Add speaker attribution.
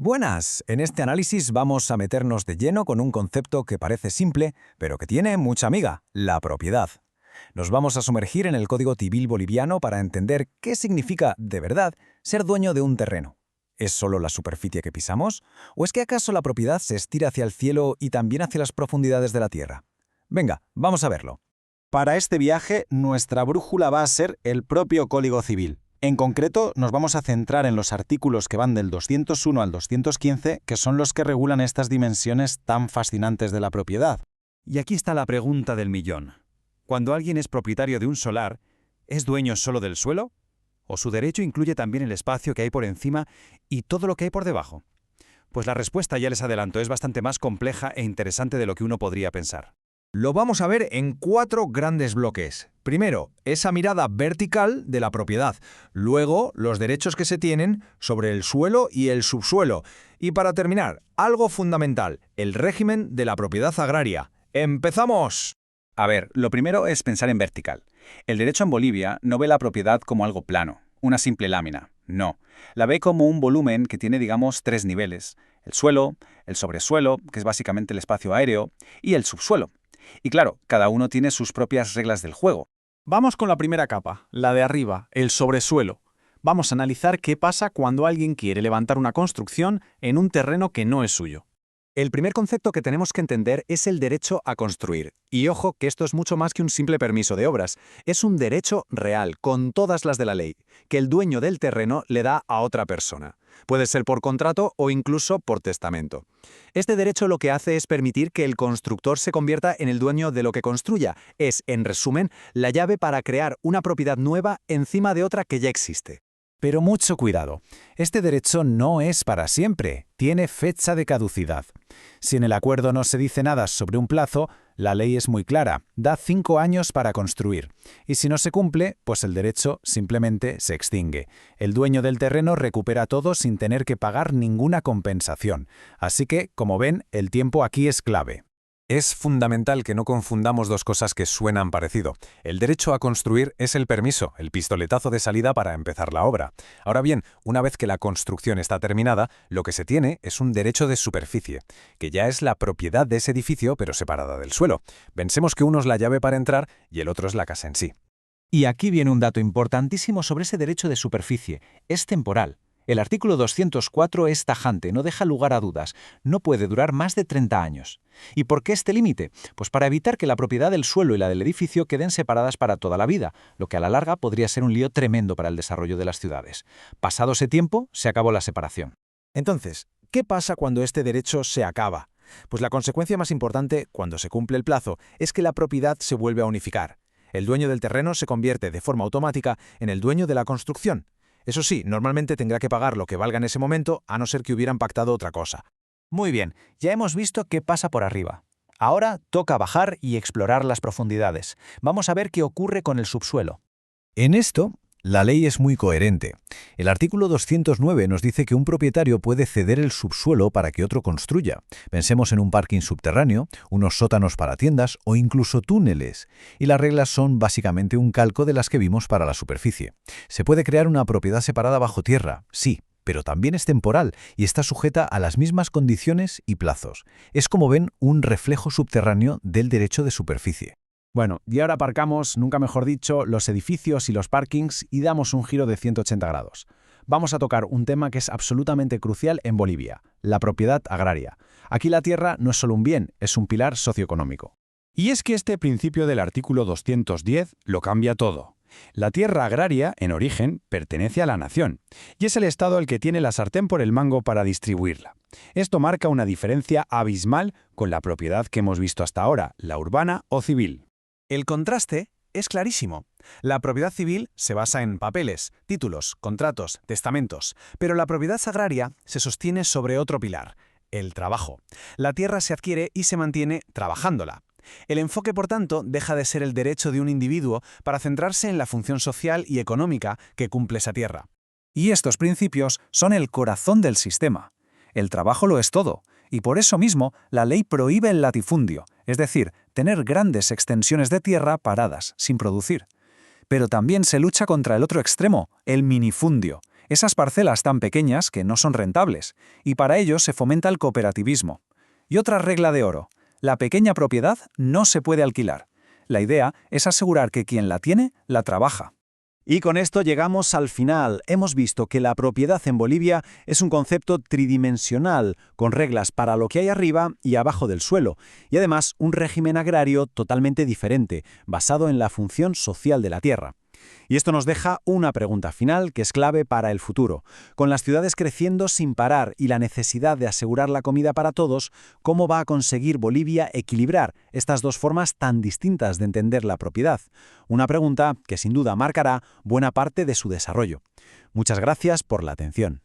Speaker 1: Buenas, en este análisis vamos a meternos de lleno con un concepto que parece simple, pero que tiene mucha miga, la propiedad. Nos vamos a sumergir en el Código Civil boliviano para entender qué significa, de verdad, ser dueño de un terreno. ¿Es solo la superficie que pisamos? ¿O es que acaso la propiedad se estira hacia el cielo y también hacia las profundidades de la tierra? Venga, vamos a verlo.
Speaker 2: Para este viaje, nuestra brújula va a ser el propio Código Civil. En concreto, nos vamos a centrar en los artículos que van del 201 al 215, que son los que regulan estas dimensiones tan fascinantes de la propiedad.
Speaker 3: Y aquí está la pregunta del millón. Cuando alguien es propietario de un solar, ¿es dueño solo del suelo? ¿O su derecho incluye también el espacio que hay por encima y todo lo que hay por debajo? Pues la respuesta, ya les adelanto, es bastante más compleja e interesante de lo que uno podría pensar.
Speaker 4: Lo vamos a ver en 4 grandes bloques. Primero, esa mirada vertical de la propiedad. Luego, los derechos que se tienen sobre el suelo y el subsuelo. Y para terminar, algo fundamental, el régimen de la propiedad agraria. ¡Empezamos!
Speaker 5: A ver, lo primero es pensar en vertical. El derecho en Bolivia no ve la propiedad como algo plano, una simple lámina. No, la ve como un volumen que tiene, digamos, 3 niveles. El suelo, el sobresuelo, que es básicamente el espacio aéreo, y el subsuelo. Y claro, cada uno tiene sus propias reglas del juego.
Speaker 6: Vamos con la primera capa, la de arriba, el sobresuelo. Vamos a analizar qué pasa cuando alguien quiere levantar una construcción en un terreno que no es suyo.
Speaker 1: El primer concepto que tenemos que entender es el derecho a construir. Y ojo que esto es mucho más que un simple permiso de obras. Es un derecho real, con todas las de la ley, que el dueño del terreno le da a otra persona. Puede ser por contrato o incluso por testamento. Este derecho lo que hace es permitir que el constructor se convierta en el dueño de lo que construya. Es, en resumen, la llave para crear una propiedad nueva encima de otra que ya existe.
Speaker 7: Pero mucho cuidado, este derecho no es para siempre, tiene fecha de caducidad. Si en el acuerdo no se dice nada sobre un plazo, la ley es muy clara, da 5 años para construir. Y si no se cumple, pues el derecho simplemente se extingue. El dueño del terreno recupera todo sin tener que pagar ninguna compensación. Así que, como ven, el tiempo aquí es clave.
Speaker 8: Es fundamental que no confundamos dos cosas que suenan parecido. El derecho a construir es el permiso, el pistoletazo de salida para empezar la obra. Ahora bien, una vez que la construcción está terminada, lo que se tiene es un derecho de superficie, que ya es la propiedad de ese edificio pero separada del suelo. Pensemos que uno es la llave para entrar y el otro es la casa en sí.
Speaker 9: Y aquí viene un dato importantísimo sobre ese derecho de superficie. Es temporal. El artículo 204 es tajante, no deja lugar a dudas. No puede durar más de 30 años. ¿Y por qué este límite? Pues para evitar que la propiedad del suelo y la del edificio queden separadas para toda la vida, lo que a la larga podría ser un lío tremendo para el desarrollo de las ciudades. Pasado ese tiempo, se acabó la separación.
Speaker 1: Entonces, ¿qué pasa cuando este derecho se acaba? Pues la consecuencia más importante, cuando se cumple el plazo, es que la propiedad se vuelve a unificar. El dueño del terreno se convierte de forma automática en el dueño de la construcción. Eso sí, normalmente tendrá que pagar lo que valga en ese momento, a no ser que hubieran pactado otra cosa.
Speaker 9: Muy bien, ya hemos visto qué pasa por arriba. Ahora toca bajar y explorar las profundidades. Vamos a ver qué ocurre con el subsuelo.
Speaker 7: En esto, la ley es muy coherente. El artículo 209 nos dice que un propietario puede ceder el subsuelo para que otro construya. Pensemos en un parking subterráneo, unos sótanos para tiendas o incluso túneles. Y las reglas son básicamente un calco de las que vimos para la superficie. Se puede crear una propiedad separada bajo tierra, sí, pero también es temporal y está sujeta a las mismas condiciones y plazos. Es, como ven, un reflejo subterráneo del derecho de superficie.
Speaker 6: Bueno, y ahora aparcamos, nunca mejor dicho, los edificios y los parkings y damos un giro de 180 grados. Vamos a tocar un tema que es absolutamente crucial en Bolivia, la propiedad agraria. Aquí la tierra no es solo un bien, es un pilar socioeconómico.
Speaker 3: Y es que este principio del artículo 210 lo cambia todo. La tierra agraria, en origen, pertenece a la nación, y es el Estado el que tiene la sartén por el mango para distribuirla. Esto marca una diferencia abismal con la propiedad que hemos visto hasta ahora, la urbana o civil.
Speaker 1: El contraste es clarísimo. La propiedad civil se basa en papeles, títulos, contratos, testamentos, pero la propiedad agraria se sostiene sobre otro pilar, el trabajo. La tierra se adquiere y se mantiene trabajándola. El enfoque, por tanto, deja de ser el derecho de un individuo para centrarse en la función social y económica que cumple esa tierra.
Speaker 10: Y estos principios son el corazón del sistema. El trabajo lo es todo, y por eso mismo la ley prohíbe el latifundio, es decir, tener grandes extensiones de tierra paradas, sin producir. Pero también se lucha contra el otro extremo, el minifundio, esas parcelas tan pequeñas que no son rentables, y para ello se fomenta el cooperativismo. Y otra regla de oro: la pequeña propiedad no se puede alquilar. La idea es asegurar que quien la tiene, la trabaja.
Speaker 2: Y con esto llegamos al final. Hemos visto que la propiedad en Bolivia es un concepto tridimensional, con reglas para lo que hay arriba y abajo del suelo, y además un régimen agrario totalmente diferente, basado en la función social de la tierra. Y esto nos deja una pregunta final que es clave para el futuro. Con las ciudades creciendo sin parar y la necesidad de asegurar la comida para todos, ¿cómo va a conseguir Bolivia equilibrar estas dos formas tan distintas de entender la propiedad? Una pregunta que sin duda marcará buena parte de su desarrollo. Muchas gracias por la atención.